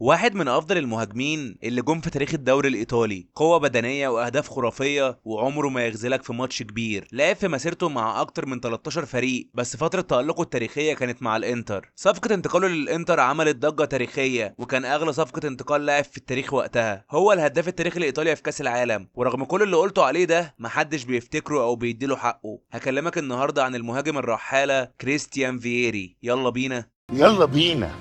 واحد من افضل المهاجمين اللي جم في تاريخ الدوري الايطالي، قوة بدنية واهداف خرافية وعمره ما يخذلك في ماتش كبير. لعب في مسيرته مع اكتر من 13 فريق، بس فترة تألقه التاريخية كانت مع الانتر. صفقة انتقاله للانتر عملت ضجة تاريخية، وكان اغلى صفقة انتقال لاعب في التاريخ وقتها. هو الهداف التاريخي لايطاليا في كاس العالم، ورغم كل اللي قلته عليه ده محدش بيفتكره او بيديله حقه. هكلمك النهاردة عن المهاجم الرحالة كريستيان فييري. يلا بينا. يلا بينا.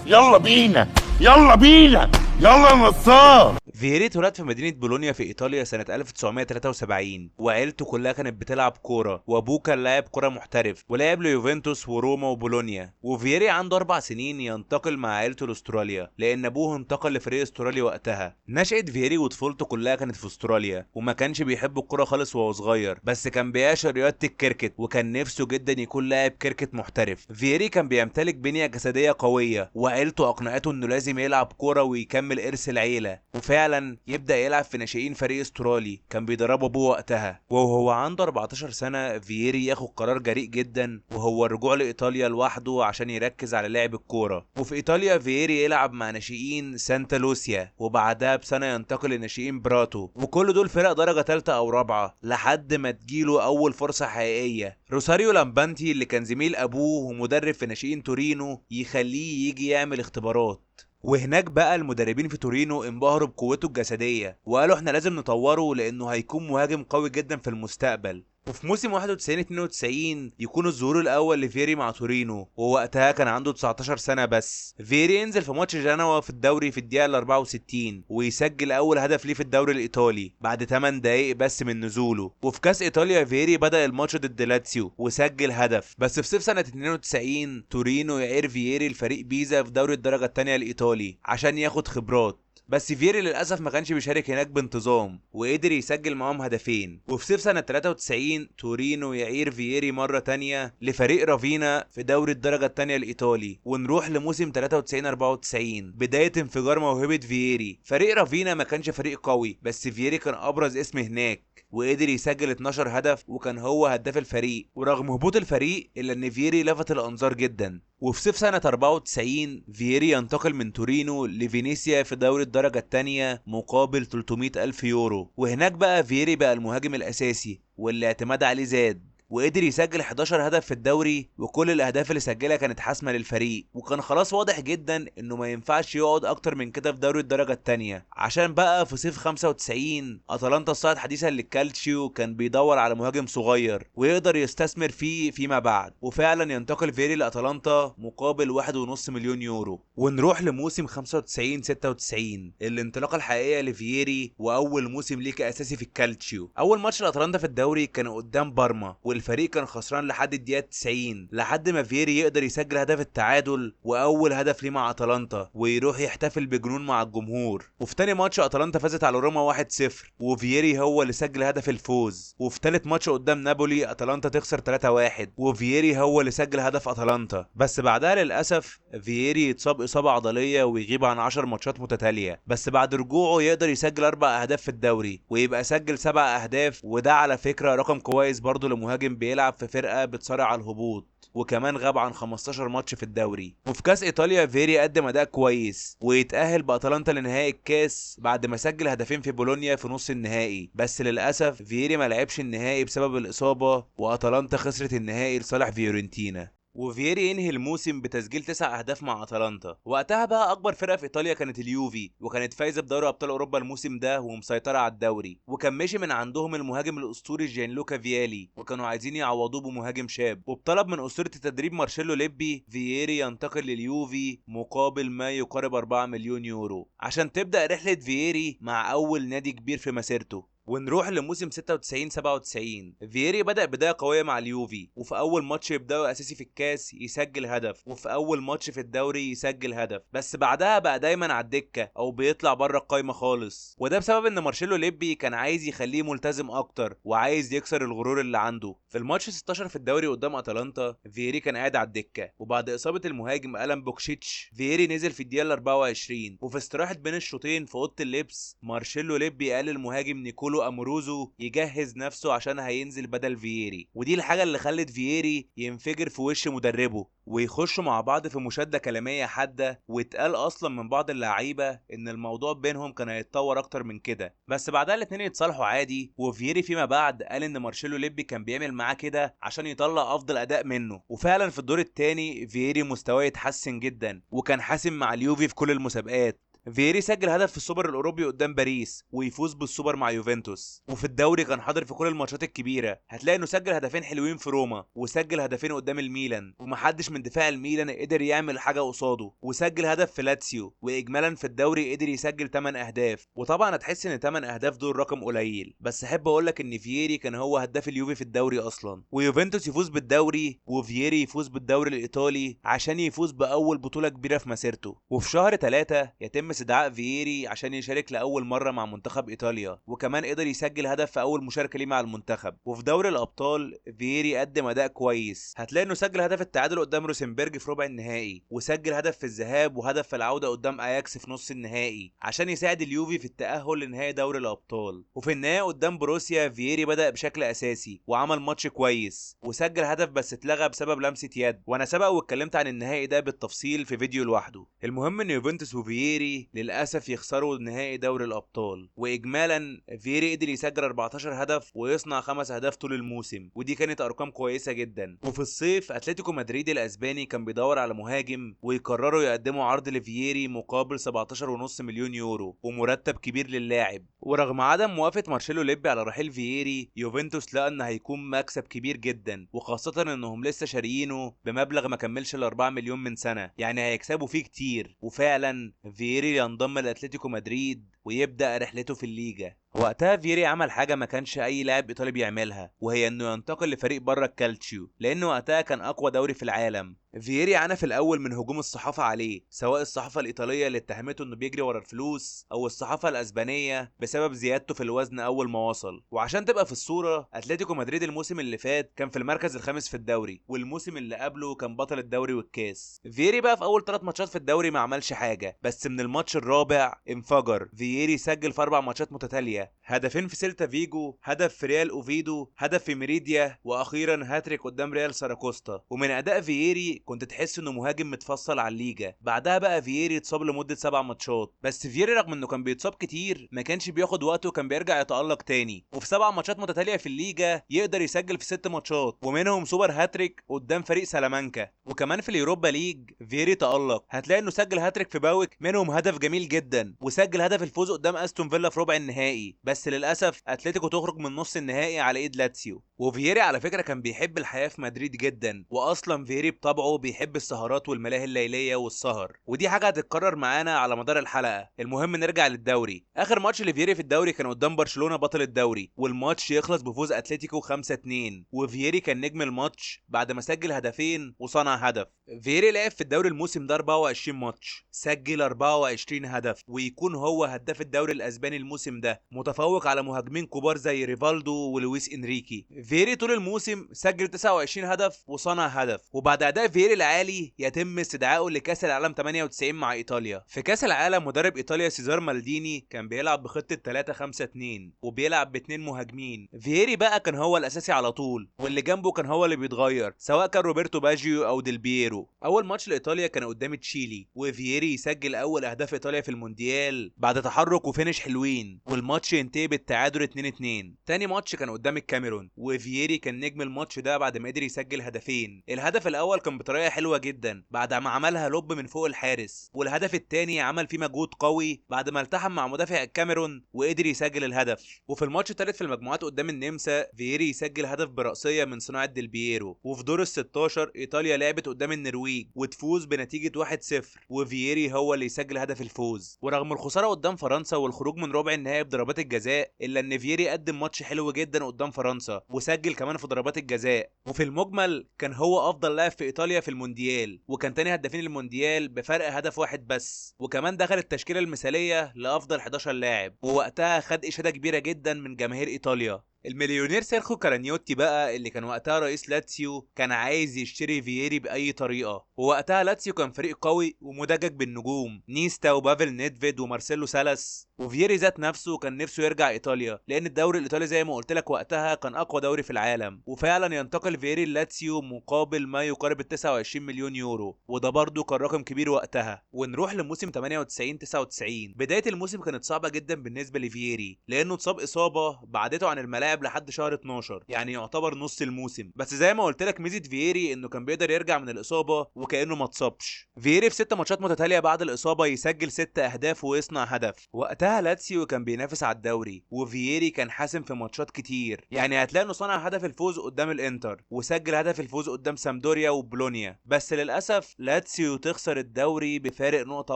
يلا بينا. يلا بينا. يلا يا نصار. فييري اتولد في مدينة بولونيا في إيطاليا سنة 1973، وعيلته كلها كانت بتلعب كورة، وأبوه كان لاعب كورة محترف ولعب ليوفنتوس وروما وبولونيا. وفييري عنده 4 سنين ينتقل مع عيلته لأستراليا، لأن أبوه انتقل لفريق استرالي وقتها. نشأة فييري وطفولته كلها كانت في أستراليا، وما كانش بيحب الكورة خالص وهو صغير، بس كان بيعشق رياضة الكركت، وكان نفسه جدا يكون لاعب كركت محترف. فييري كان بيمتلك بنية جسدية قوية، وعيلته أقنعته إنه لازم يلعب كورة ويكمل إرث العيلة، وفعلا يبدأ يلعب في ناشئين فريق استرالي كان بيدربه ابوه وقتها. وهو عنده 14 سنة فييري ياخد قرار جريء جدا، وهو الرجوع لإيطاليا لوحده عشان يركز على لعب الكورة. وفي إيطاليا فييري يلعب مع ناشئين سانتا لوسيا، وبعدها بسنة ينتقل لناشئين براتو، وكل دول فرق درجة تالتة أو رابعة، لحد ما تجيله أول فرصة حقيقية. روساريو لامبانتي اللي كان زميل أبوه ومدرب في ناشئين تورينو يخليه يجي يعمل اختبارات. وهناك بقى المدربين في تورينو انبهروا بقوته الجسدية، وقالوا احنا لازم نطوره لانه هيكون مهاجم قوي جدا في المستقبل. وفي موسم 91-92 يكون الظهور الاول لفيري مع تورينو، ووقتها كان عنده 19 سنة بس. فيري ينزل في ماتش جنوا في الدوري في الدقيقة 64، ويسجل اول هدف ليه في الدوري الايطالي بعد 8 دقايق بس من نزوله. وفي كاس ايطاليا فيري بدأ الماتش ضد لاتسيو وسجل هدف. بس في صيف سنة 92 تورينو يعير فيري الفريق بيزا في دوري الدرجة الثانية الايطالي عشان ياخد خبرات، بس فيري للاسف ما كانش بيشارك هناك بانتظام، وقدر يسجل معاهم هدفين. وفي صيف سنة 93 تورينو يعير فييري مرة تانية لفريق رافينا في دوري الدرجة التانية الإيطالي. ونروح لموسم 93-94 بداية انفجار موهبة فييري. فريق رافينا ما كانش فريق قوي، بس فييري كان أبرز اسم هناك، وقدر يسجل 12 هدف وكان هو هداف الفريق. ورغم هبوط الفريق إلا إن فييري لفت الأنظار جدا. وفي صيف سنة 94 فييري ينتقل من تورينو لفينيسيا في دوري الدرجة التانية مقابل 300 ألف يورو، وهناك بقى فييري بقى المهاجم الأساسي واللي اعتماد عليه زاد، وقدر يسجل 11 هدف في الدوري، وكل الاهداف اللي سجلها كانت حاسمه للفريق. وكان خلاص واضح جدا انه ما ينفعش يقعد اكتر من كده في دوري الدرجه الثانيه، عشان بقى في صيف 95 اتلانتا الصاعد حديثا للكالتشيو كان بيدور على مهاجم صغير ويقدر يستثمر فيه فيما بعد، وفعلا ينتقل فيري لاتلانتا مقابل 1.5 مليون يورو. ونروح لموسم 95 96 الانطلاقه الحقيقيه لفييري، واول موسم ليه كاساسي في الكالتشيو. اول ماتش لاتلانتا في الدوري كان قدام بارما، والفريق كان خسران لحد الدقيقة 90، لحد ما فيري يقدر يسجل هدف التعادل وأول هدف ليه مع أتلانتا، ويروح يحتفل بجنون مع الجمهور. وفي تاني ماتش أتلانتا فازت على روما 1-0، وفييري هو اللي سجل هدف الفوز. وفي تالت ماتش قدام نابولي أتلانتا تخسر 3-1، وفييري هو اللي سجل هدف أتلانتا. بس بعدها للأسف فييري يتصاب إصابة عضلية ويغيب عن 10 ماتشات متتالية، بس بعد رجوعه يقدر يسجل 4 أهداف في الدوري ويبقى سجل 7 أهداف، وده على فكرة رقم كويس برضه لمهاجم بيلعب في فرقة بتصارع على الهبوط. وكمان غاب عن 15 ماتش في الدوري. وفي كاس ايطاليا فيري قدم اداء كويس ويتأهل باتلانتا لنهائي الكاس بعد ما سجل هدفين في بولونيا في نص النهائي، بس للاسف فيري ما لعبش النهائي بسبب الاصابة، واتلانتا خسرت النهائي لصالح فيورنتينا. وفييري ينهي الموسم بتسجيل 9 اهداف مع اتلانتا. وقتها بقى اكبر فرقه في ايطاليا كانت اليوفي، وكانت فايزه بدوري ابطال اوروبا الموسم ده ومسيطره على الدوري. وكان مشي من عندهم المهاجم الاسطوري جيانلوكا فيالي، وكانوا عايزين يعوضوه بمهاجم شاب. وبطلب من اسطوره التدريب مارشيلو ليبي فييري ينتقل لليوفي مقابل ما يقارب 4 مليون يورو عشان تبدا رحله فييري مع اول نادي كبير في مسيرته. ونروح لموسم 96-97 فييري بدأ بداية قوية مع اليوفي، وفي أول ماتش يبدأه أساسي في الكاس يسجل هدف، وفي أول ماتش في الدوري يسجل هدف، بس بعدها بقى دايما على الدكة أو بيطلع بره القايمة خالص. وده بسبب إن مارشيلو ليبي كان عايز يخليه ملتزم أكتر وعايز يكسر الغرور اللي عنده. في الماتش 16 في الدوري قدام أتلانتا فييري كان قاعد على الدكة، وبعد إصابة المهاجم ألان بوكشيتش فييري نزل في الدقيقة 24. وفي استراحة بين الشوطين في أوضة اللبس مارشيلو ليبي قال للمهاجم نيكولو باولو اموروزو يجهز نفسه عشان هينزل بدل فييري، ودي الحاجه اللي خلت فييري ينفجر في وش مدربه ويخشوا مع بعض في مشادة كلامية حادة، واتقال اصلا من بعض اللعيبة ان الموضوع بينهم كان هيتطور اكتر من كده، بس بعدها الاتنين يتصالحوا عادي. وفييري فيما بعد قال ان مارشيلو ليبي كان بيعمل معاه كده عشان يطلع افضل اداء منه، وفعلا في الدور الثاني فييري مستواه اتحسن جدا وكان حاسم مع اليوفي في كل المسابقات. فييري سجل هدف في السوبر الاوروبي قدام باريس ويفوز بالسوبر مع يوفنتوس، وفي الدوري كان حاضر في كل الماتشات الكبيره. هتلاقي انه سجل هدفين حلوين في روما وسجل هدفين قدام الميلان، ومحدش من دفاع الميلان قدر يعمل حاجه قصاده، وسجل هدف في لاتسيو. واجمالا في الدوري قدر يسجل 8 اهداف. وطبعا هتحس ان 8 اهداف دول رقم قليل، بس احب اقول لك ان فييري كان هو هداف اليوفي في الدوري اصلا، ويوفنتوس يفوز بالدوري وفييري يفوز بالدوري الايطالي عشان يفوز باول بطوله كبيره في مسيرته. وفي شهر 3 يتم استدعاء فييري عشان يشارك لاول مره مع منتخب ايطاليا، وكمان قدر يسجل هدف في اول مشاركه ليه مع المنتخب. وفي دوري الابطال فييري قدم اداء كويس، هتلاقي انه سجل هدف التعادل قدام روسنبرج في ربع النهائي، وسجل هدف في الذهاب وهدف في العوده قدام اياكس في نص النهائي عشان يساعد اليوفي في التاهل لنهائي دوري الابطال. وفي النهائي قدام بروسيا فييري بدا بشكل اساسي وعمل ماتش كويس وسجل هدف، بس اتلغى بسبب لمسه يد، وانا سبق واتكلمت عن النهائي ده بالتفصيل في فيديو لوحده. المهم ان يوفنتوس وفييري للاسف يخسروا نهائي دوري الابطال، واجمالا فييري قدر يسجل 14 هدف ويصنع 5 اهداف طول الموسم، ودي كانت ارقام كويسه جدا. وفي الصيف اتلتيكو مدريد الاسباني كان بيدور على مهاجم، ويقرروا يقدموا عرض لفييري مقابل 17.5 مليون يورو ومرتب كبير للاعب. ورغم عدم موافقه مارشيلو ليبي على رحيل فييري، يوفنتوس لقى ان هيكون مكسب كبير جدا، وخاصه انهم لسه شاريينه بمبلغ ما كملش ال 4 مليون من سنه، يعني هيكسبوا فيه كتير. وفعلا فييري ينضم لاتلتيكو مدريد ويبدأ رحلته في الليجا. وقتها فييري عمل حاجة ما كانش أي لاعب إيطالي بيعملها، وهي إنه ينتقل لفريق بره الكالتشيو، لأنه وقتها كان أقوى دوري في العالم. فييري عانى في الأول من هجوم الصحافة عليه، سواء الصحافة الإيطالية اللي اتهمته إنه بيجري ورا الفلوس، أو الصحافة الأسبانية بسبب زيادته في الوزن أول ما وصل. وعشان تبقى في الصورة، أتلتيكو مدريد الموسم اللي فات كان في المركز الخامس في الدوري، والموسم اللي قبله كان بطل الدوري والكاس. فييري بقى في أول 3 ماتشات في الدوري ما عملش حاجة، بس من الماتش الرابع انفجر. فييري سجل في 4 ماتشات متتالية هدفين في سيلتا فيجو، هدف في ريال اوفيدو، هدف في ميريديا، واخيرا هاتريك قدام ريال ساراكوستا. ومن اداء فييري كنت تحس انه مهاجم متفصل على الليجا. بعدها بقى فييري اتصاب لمده 7 ماتشات، بس فييري رغم انه كان بيتصاب كتير ما كانش بياخد وقته وكان بيرجع يتالق تاني، وفي 7 ماتشات متتاليه في الليجا يقدر يسجل في 6 ماتشات ومنهم سوبر هاتريك قدام فريق سلامانكا. وكمان في اليوروبا ليج فييري تالق، هتلاقي انه سجل هاتريك في باوك منهم هدف جميل جدا، وسجل هدف الفوز قدام استون فيلا في ربع النهائي، بس للاسف اتلتيكو تخرج من نص النهائي على ايد لاتسيو. وفييري على فكره كان بيحب الحياه في مدريد جدا، واصلا فييري بطبعه بيحب السهرات والملاهي الليليه والسهر، ودي حاجه هتتكرر معانا على مدار الحلقه. المهم نرجع للدوري. اخر ماتش لفييري في الدوري كان قدام برشلونه بطل الدوري، والماتش يخلص بفوز اتلتيكو 5-2، وفييري كان نجم الماتش بعد ما سجل هدفين وصنع هدف. فييري لعب في الدوري الموسم ده 24 ماتش، سجل 24 هدف، ويكون هو هداف الدوري الاسباني الموسم ده، متفوق على مهاجمين كبار زي ريفالدو ولويس انريكي. فييري طول الموسم سجل 29 هدف وصنع هدف. وبعد اداء فييري العالي يتم استدعائه لكاس العالم 98 مع ايطاليا. في كاس العالم مدرب ايطاليا سيزار مالديني كان بيلعب بخطه 3-5-2 وبيلعب ب2 مهاجمين. فييري بقى كان هو الاساسي على طول، واللي جنبه كان هو اللي بيتغير، سواء كان روبرتو باجيو او ديل بييرو. اول ماتش لايطاليا كان قدام تشيلي، وفييري يسجل اول اهداف ايطاليا في المونديال بعد تحرك وفينش حلوين، والماتش ينتهي بالتعادل 2-2. تاني ماتش كان قدام الكاميرون، وفييري كان نجم الماتش ده بعد ما قدر يسجل هدفين. الهدف الاول كان بطريقه حلوه جدا بعد ما عملها لوب من فوق الحارس، والهدف الثاني عمل فيه مجهود قوي بعد ما التحم مع مدافع الكاميرون وقدر يسجل الهدف. وفي الماتش الثالث في المجموعات قدام النمسا فييري يسجل هدف برأسيه من صناعه ديل بييرو. وفي دور ال16 ايطاليا لعبت قدام النرويج وتفوز بنتيجه 1-0، وفييري هو اللي يسجل هدف الفوز. ورغم الخساره قدام فرنسا والخروج من ربع النهائي بضربات الجزاء، الا ان فييري قدم ماتش حلو جدا قدام فرنسا وسجل كمان في ضربات الجزاء. وفي المجمل كان هو افضل لاعب في ايطاليا في المونديال، وكان تاني هدافين المونديال بفرق هدف واحد بس، وكمان دخل التشكيله المثاليه لافضل 11 لاعب، ووقتها خد اشاده كبيره جدا من جماهير ايطاليا. المليونير سيرخو كارانيوتي بقى اللي كان وقتها رئيس لاتسيو كان عايز يشتري فييري بأي طريقة، ووقتها لاتسيو كان فريق قوي ومدجج بالنجوم نيستا وبافل نيدفيد ومارسيلو سالاس، وفييري ذات نفسه كان نفسه يرجع ايطاليا لان الدوري الايطالي زي ما قلت لك وقتها كان اقوى دوري في العالم. وفعلا ينتقل فييري لاتسيو مقابل ما يقارب ال 29 مليون يورو، وده برضه كان رقم كبير وقتها. ونروح لموسم 98 99. بدايه الموسم كانت صعبه جدا بالنسبه لفييري لانه اتصاب اصابه بعدته عن الملاعب لحد شهر 12، يعني يعتبر نص الموسم. بس زي ما قلت لك ميزه فييري انه كان بيقدر يرجع من الاصابه وكانه ما اتصابش. فييري في 6 ماتشات متتاليه بعد الاصابه يسجل 6 اهداف ويصنع هدف. وقتها لاتسيو كان بينافس على الدوري وفييري كان حاسم في ماتشات كتير، يعني هتلاقي انه صنع هدف الفوز قدام الانتر وسجل هدف الفوز قدام سامدوريا وبولونيا. بس للاسف لاتسيو تخسر الدوري بفارق نقطه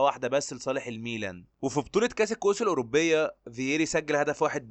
واحده بس لصالح الميلان. وفي بطوله كاس الكؤوس الاوروبيه فييري سجل هدف واحد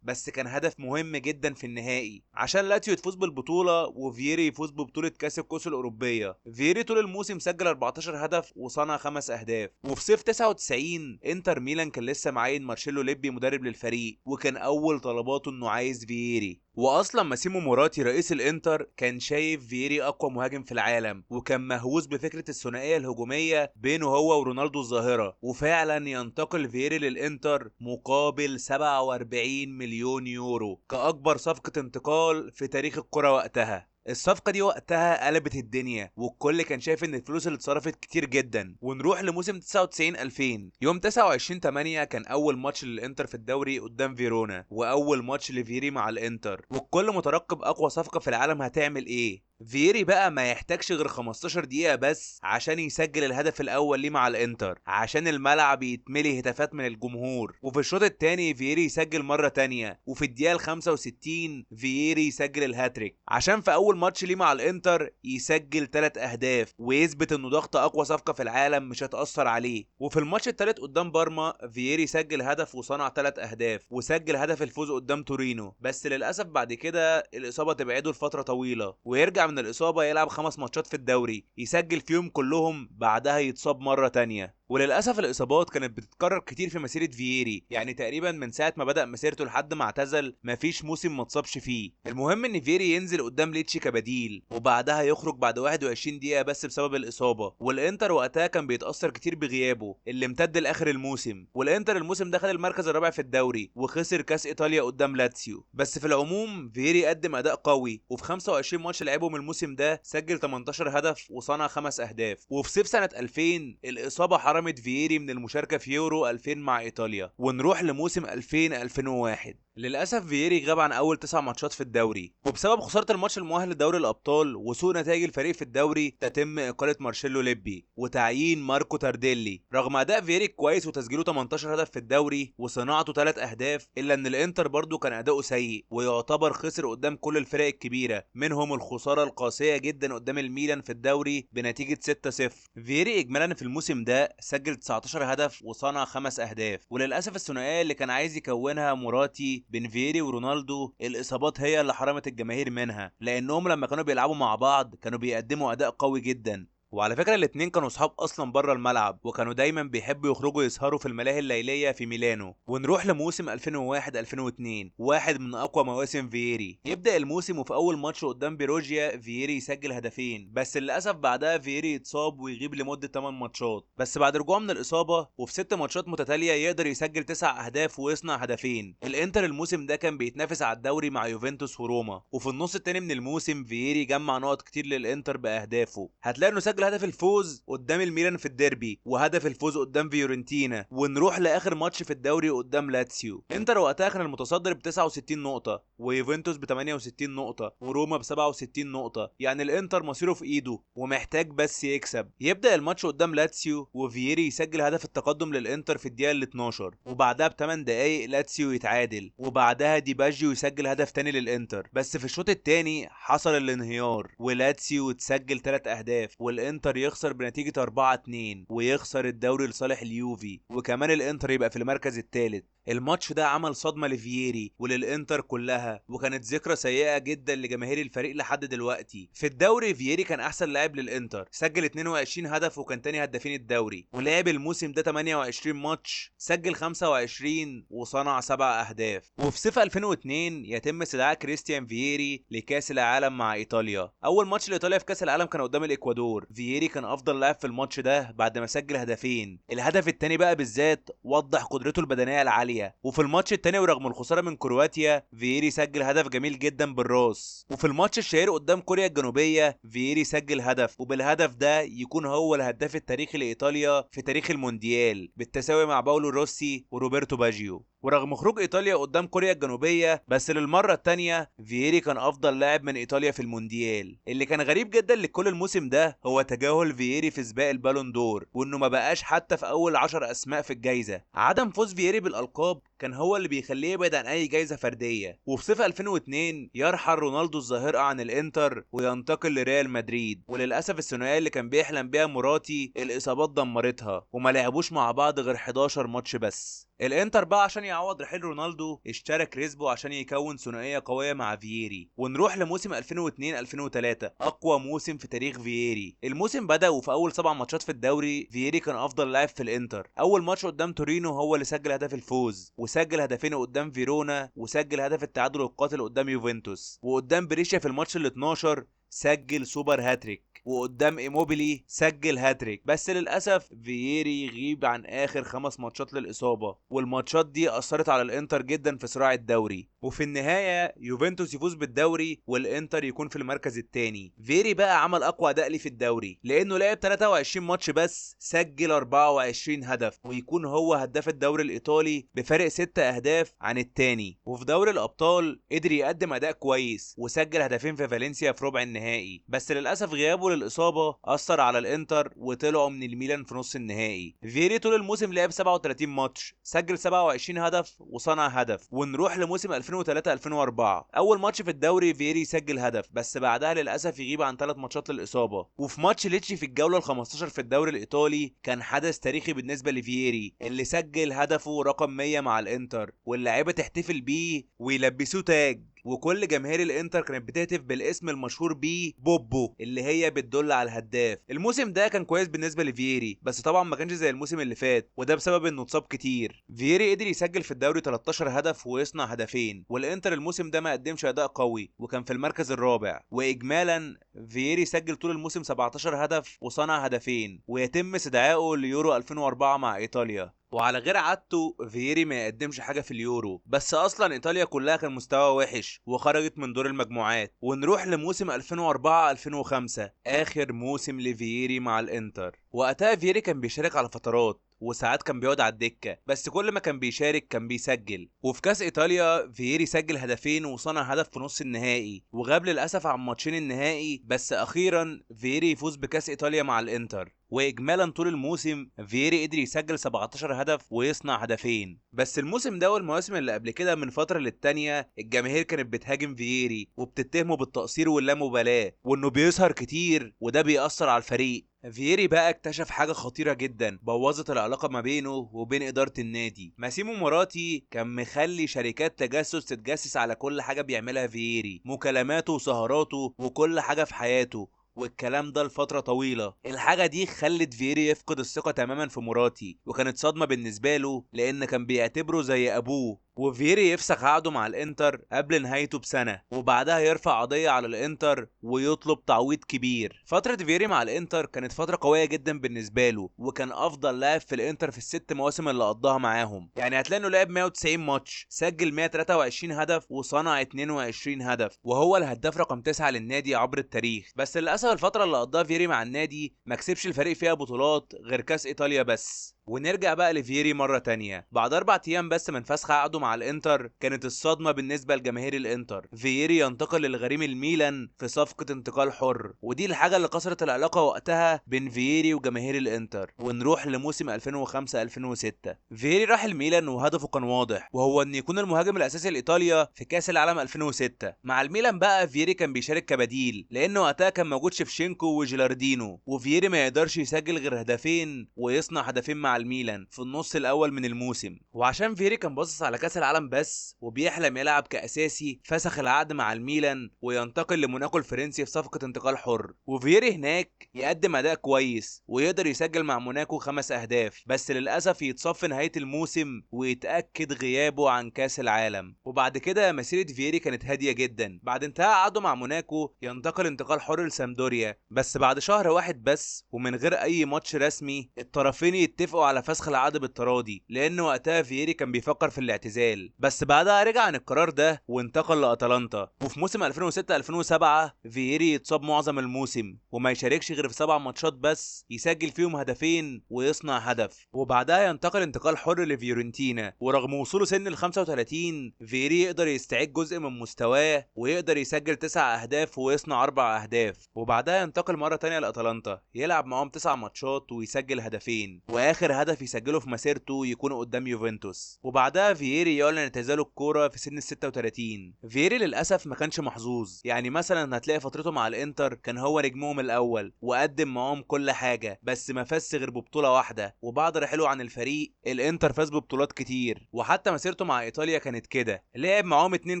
بس كان هدف مهم جدا في النهائي عشان لاتسيو تفوز بالبطوله وفييري يفوز ببطوله كاس الكؤوس الاوروبيه. فييري طول الموسم سجل 14 هدف وصنع 5 اهداف. وفي صيف 99 انتر ميلان كان لسه معين مارشيلو ليبي مدرب للفريق، وكان اول طلباته انه عايز فييري. واصلا ماسيمو موراتي رئيس الانتر كان شايف فييري اقوى مهاجم في العالم، وكان مهووس بفكره الثنائيه الهجوميه بينه هو ورونالدو الظاهره. وفعلا ينتقل فييري للانتر مقابل 47 مليون يورو كاكبر صفقه انتقال في تاريخ الكره وقتها. الصفقة دي وقتها قلبت الدنيا والكل كان شايف ان الفلوس اللي اتصرفت كتير جدا. ونروح لموسم 99 2000. يوم 29 8 كان اول ماتش للانتر في الدوري قدام فيرونا، واول ماتش لفييري مع الانتر، والكل مترقب اقوى صفقة في العالم هتعمل ايه. فييري بقى ما يحتاجش غير 15 دقيقة بس عشان يسجل الهدف الأول ليه مع الإنتر، عشان الملعب يتملي هتافات من الجمهور. وفي الشوط الثاني فييري يسجل مرة تانية، وفي الدقيقة 65 فييري يسجل الهاتريك عشان في أول ماتش ليه مع الإنتر يسجل 3 أهداف ويثبت إنه ضغط أقوى صفقة في العالم مش هتأثر عليه. وفي الماتش الثالث قدام بارما فييري سجل هدف وصنع 3 أهداف وسجل هدف الفوز قدام تورينو. بس للأسف بعد كده الإصابة تبعده لفترة طويلة ويرجع من الإصابة يلعب 5 ماتشات في الدوري يسجل فيهم كلهم، بعدها يتصاب مرة تانية. وللأسف الإصابات كانت بتتكرر كتير في مسيرة فييري، يعني تقريبا من ساعة ما بدأ مسيرته لحد ما اعتزل مفيش موسم ما اتصابش فيه. المهم ان فييري ينزل قدام ليتشي كبديل وبعدها يخرج بعد 21 دقيقة بس بسبب الإصابة. والإنتر وقتها كان بيتأثر كتير بغيابه اللي امتد لآخر الموسم، والإنتر الموسم ده خد المركز الرابع في الدوري وخسر كاس إيطاليا قدام لاتسيو. بس في العموم فييري قدم أداء قوي، وفي 25 ماتش لعبهم الموسم ده سجل 18 هدف وصنع 5 أهداف. وفي صيف سنة 2000 الإصابة حرمت فييري من المشاركة في يورو 2000 مع إيطاليا. ونروح لموسم 2000 2001. للأسف فييري غاب عن أول 9 ماتشات في الدوري، وبسبب خسارة الماتش المؤهل لدوري الأبطال وسوء نتائج الفريق في الدوري تتم إقالة مارشيلو ليبي وتعيين ماركو تارديلي. رغم أداء فييري كويس وتسجيله 18 هدف في الدوري وصناعته 3 أهداف، إلا إن الإنتر برضه كان أداؤه سيء ويعتبر خسر قدام كل الفرق الكبيرة، منهم الخسارة القاسية جدا قدام الميلان في الدوري بنتيجة 6-0. فييري إجمالا في الموسم ده سجل 19 هدف وصنع 5 أهداف. وللأسف الثنائية اللي كان عايز يكونها موراتي بين فييري ورونالدو الإصابات هي اللي حرمت الجماهير منها، لأنهم لما كانوا بيلعبوا مع بعض كانوا بيقدموا أداء قوي جدا. وعلى فكرة الاتنين كانوا صحاب اصلا بره الملعب، وكانوا دايما بيحبوا يخرجوا يسهروا في الملاهي الليلية في ميلانو. ونروح لموسم 2001 2002، واحد من اقوى مواسم فييري. يبدأ الموسم وفي اول ماتش قدام بيروجيا فييري يسجل هدفين، بس للاسف بعدها فييري يتصاب ويغيب لمدة 8 ماتشات. بس بعد رجوعه من الاصابة وفي 6 ماتشات متتالية يقدر يسجل 9 اهداف ويصنع هدفين. الانتر الموسم ده كان بيتنافس على الدوري مع يوفنتوس وروما، وفي النص التاني من الموسم فييري جمع نقط كتير للانتر باهدافه. هتلاقي انه سجل هدف الفوز قدام الميلان في الديربي وهدف الفوز قدام فيورنتينا. ونروح لاخر ماتش في الدوري قدام لاتسيو. انتر وقتها كان المتصدر ب 69 نقطة ويوفنتوس ب 68 نقطة وروما ب 67 نقطة، يعني الانتر مصيره في ايده ومحتاج بس يكسب. يبدأ الماتش قدام لاتسيو وفييري يسجل هدف التقدم للانتر في الدقيقة ال 12، وبعدها ب 8 دقايق لاتسيو يتعادل، وبعدها دي باجيو يسجل هدف تاني للانتر. بس في الشوط الثاني حصل الانهيار ولاتسيو تسجل 3 اهداف والانتر الانتر يخسر بنتيجة 4-2 ويخسر الدوري لصالح اليوفي، وكمان الانتر يبقى في المركز الثالث. الماتش ده عمل صدمة لفييري وللانتر كلها، وكانت ذكرى سيئة جدا لجماهير الفريق لحد دلوقتي. في الدوري فييري كان احسن لاعب للانتر، سجل 22 هدف وكان تاني هدافين الدوري، ولعب الموسم ده 28 ماتش، سجل 25 وصنع 7 اهداف. وفي صيف 2002 يتم استدعاء كريستيان فييري لكاس العالم مع ايطاليا. اول ماتش لايطاليا في كاس العالم كان قدام الاكوادور، فييري كان افضل لاعب في الماتش ده بعد ما سجل هدفين. الهدف التاني بقى بالذات وضح قدرته البدنيه العاليه. وفي الماتش التاني ورغم الخساره من كرواتيا فييري سجل هدف جميل جدا بالراس. وفي الماتش الشهير قدام كوريا الجنوبيه فييري سجل هدف، وبالهدف ده يكون هو الهداف التاريخي لايطاليا في تاريخ المونديال بالتساوي مع باولو روسي وروبرتو باجيو. ورغم خروج ايطاليا قدام كوريا الجنوبيه بس للمره الثانيه فييري كان افضل لاعب من ايطاليا في المونديال. اللي كان غريب جدا لكل الموسم ده هو تجاهل فييري في سباق البالون دور، وانه ما بقاش حتى في اول 10 اسماء في الجائزه. عدم فوز فييري بالالقاب كان هو اللي بيخليه يبعد عن اي جائزه فرديه. وفي صيف 2002 يرحل رونالدو الظاهره عن الانتر وينتقل لريال مدريد، وللاسف الثنائيه اللي كان بيحلم بيها مراتي الاصابات دمرتها وما لعبوش مع بعض غير 11 ماتش بس. الانتر بقى عشان يعوض رحيل رونالدو اشترى كريسبو عشان يكون ثنائيه قويه مع فييري. ونروح لموسم 2002 2003 اقوى موسم في تاريخ فييري. الموسم بدا وفي اول 7 ماتشات في الدوري فييري كان افضل لاعب في الانتر. اول ماتش قدام تورينو هو اللي سجل هدف الفوز، وسجل هدفين قدام فيرونا، وسجل هدف التعادل القاتل قدام يوفنتوس. وقدام بريشيا في الماتش ال 12 سجل سوبر هاتريك، وقدام ايموبيلي سجل هاتريك. بس للاسف فييري يغيب عن اخر 5 ماتشات للاصابه، والماتشات دي اثرت على الانتر جدا في صراع الدوري. وفي النهايه يوفنتوس يفوز بالدوري والانتر يكون في المركز الثاني. فييري بقى عمل اقوى اداء ليه في الدوري لانه لعب 23 ماتش بس سجل 24 هدف، ويكون هو هداف الدوري الايطالي بفارق 6 اهداف عن الثاني. وفي دوري الابطال قدر يقدم اداء كويس وسجل هدفين في فالنسيا في ربع النهائي، بس للاسف غيابه للاصابه اثر على الانتر وطلعوا من الميلان في نص النهائي. فييري طول الموسم لعب 37 ماتش سجل 27 هدف وصنع هدف. ونروح لموسم 2003 2004 اول ماتش في الدوري فييري سجل هدف، بس بعدها للاسف يغيب عن 3 ماتشات للاصابه. وفي ماتش ليتشي في الجوله ال 15 في الدوري الايطالي كان حدث تاريخي بالنسبه لفييري اللي سجل هدفه رقم 100 مع الانتر، واللاعيبه تحتفل بيه ويلبسوه تاج، وكل جماهير الانتر كانت بتهتف بالاسم المشهور بيه بوبو اللي هي بتدل على الهداف. الموسم ده كان كويس بالنسبه لفييري بس طبعا ما كانش زي الموسم اللي فات، وده بسبب انه اتصاب كتير. فييري قدر يسجل في الدوري 13 هدف ويصنع هدفين، والانتر الموسم ده ما قدمش اداء قوي وكان في المركز الرابع. واجمالا فييري سجل طول الموسم 17 هدف وصنع هدفين، ويتم استدعائه ليورو 2004 مع ايطاليا. وعلى غير عادته فييري ما يقدمش حاجه في اليورو، بس اصلا ايطاليا كلها كان مستوى وحش وخرجت من دور المجموعات. ونروح لموسم 2004 2005 اخر موسم لفييري مع الانتر. وقتها فييري كان بيشارك على فترات وساعات كان بيقعد على الدكه، بس كل ما كان بيشارك كان بيسجل. وفي كاس ايطاليا فييري سجل هدفين وصنع هدف في نص النهائي، وغاب للاسف عن ماتشين النهائي، بس اخيرا فييري يفوز بكاس ايطاليا مع الانتر. واجمالا طول الموسم فييري قدر يسجل 17 هدف ويصنع هدفين. بس الموسم ده والمواسم اللي قبل كده من فتره للتانيه الجماهير كانت بتهاجم فييري وبتتهمه بالتقصير واللامبالاه وانه بيسهر كتير وده بيأثر على الفريق. فييري بقى اكتشف حاجة خطيرة جدا بوظت العلاقة ما بينه وبين إدارة النادي. ماسيمو مراتي كان مخلي شركات تجسس تتجسس على كل حاجة بيعملها فييري، مكالماته وسهراته وكل حاجة في حياته، والكلام ده لفترة طويلة. الحاجة دي خلت فييري يفقد الثقة تماما في مراتي، وكانت صدمة بالنسبة له لأن كان بيعتبره زي أبوه. وفييري يفسخ عقده مع الانتر قبل نهايته بسنة، وبعدها يرفع قضية على الانتر ويطلب تعويض كبير. فترة فييري مع الانتر كانت فترة قوية جدا بالنسبة له، وكان افضل لاعب في الانتر في ال6 مواسم اللي قضاها معاهم. يعني هتلاقي انه لعب 190 ماتش سجل 123 هدف وصنع 22 هدف، وهو الهداف رقم 9 للنادي عبر التاريخ. بس للاسف الفترة اللي قضاها فييري مع النادي ما كسبش الفريق فيها بطولات غير كاس ايطاليا بس. ونرجع بقى لفييري مرة تانية. بعد 4 ايام بس من فسخ عقده مع الانتر كانت الصدمة بالنسبة لجماهير الانتر. فييري ينتقل للغريم الميلان في صفقة انتقال حر، ودي الحاجة اللي كسرت العلاقة وقتها بين فييري وجماهير الانتر. ونروح لموسم 2005 2006. فييري راح الميلان وهدفه كان واضح، وهو ان يكون المهاجم الاساسي لايطاليا في كاس العالم 2006. مع الميلان بقى فييري كان بيشارك كبديل، لانه وقتها كان موجود شيفشينكو وجيلاردينو، وفييري ما يقدرش يسجل غير هدفين ويصنع هدفين مع الميلان في النص الاول من الموسم. وعشان فييري كان باصص على كاس العالم بس وبيحلم يلعب كاساسي، فسخ العقد مع الميلان وينتقل لموناكو الفرنسي في صفقة انتقال حر. وفييري هناك يقدم اداء كويس ويقدر يسجل مع موناكو 5 اهداف، بس للاسف يتصاب في نهاية الموسم ويتأكد غيابه عن كاس العالم. وبعد كده مسيرة فييري كانت هادية جدا. بعد انتهاء عقده مع موناكو ينتقل انتقال حر لسامدوريا، بس بعد شهر واحد بس ومن غير اي ماتش رسمي الطرفين يتفقوا على فسخ العقد بالتراضي، لان وقتها فييري كان بيفكر في الاعتزال. بس بعدها رجع عن القرار ده وانتقل لاتلانتا. وفي موسم 2006 2007 فييري يتصاب معظم الموسم وما يشاركش غير في 7 ماتشات بس، يسجل فيهم هدفين ويصنع هدف. وبعدها ينتقل انتقال حر لفيورنتينا، ورغم وصوله سن ال 35 فييري يقدر يستعيد جزء من مستواه ويقدر يسجل 9 اهداف ويصنع 4 اهداف. وبعدها ينتقل مرة تانية لاتلانتا يلعب معاهم 9 ماتشات ويسجل هدفين، واخر هدف يسجله في مسيرته يكون قدام يوفنتوس. وبعدها فييري يعلن اعتزاله الكورة في سن ال 36. فييري للاسف ما كانش محظوظ، يعني مثلا هتلاقي فترته مع الانتر كان هو نجمهم الاول وقدم معاهم كل حاجة، بس ما فازش غير ببطولة واحدة. وبعد رحيله عن الفريق الانتر فاز ببطولات كتير. وحتى مسيرته مع ايطاليا كانت كده، لعب معاهم 2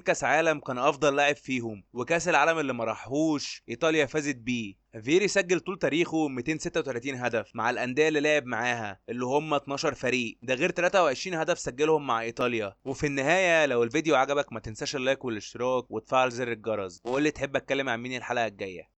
كاس عالم كان افضل لاعب فيهم، وكاس العالم اللي ما راحوش ايطاليا فازت بيه. فييري سجل طول تاريخه 236 هدف مع الانديه اللي لعب معاها اللي هم 12 فريق، ده غير 23 هدف سجلهم مع ايطاليا. وفي النهايه لو الفيديو عجبك ما تنساش اللايك والاشتراك وتفعل زر الجرس، وقول لي تحب اتكلم عن مين الحلقه الجايه.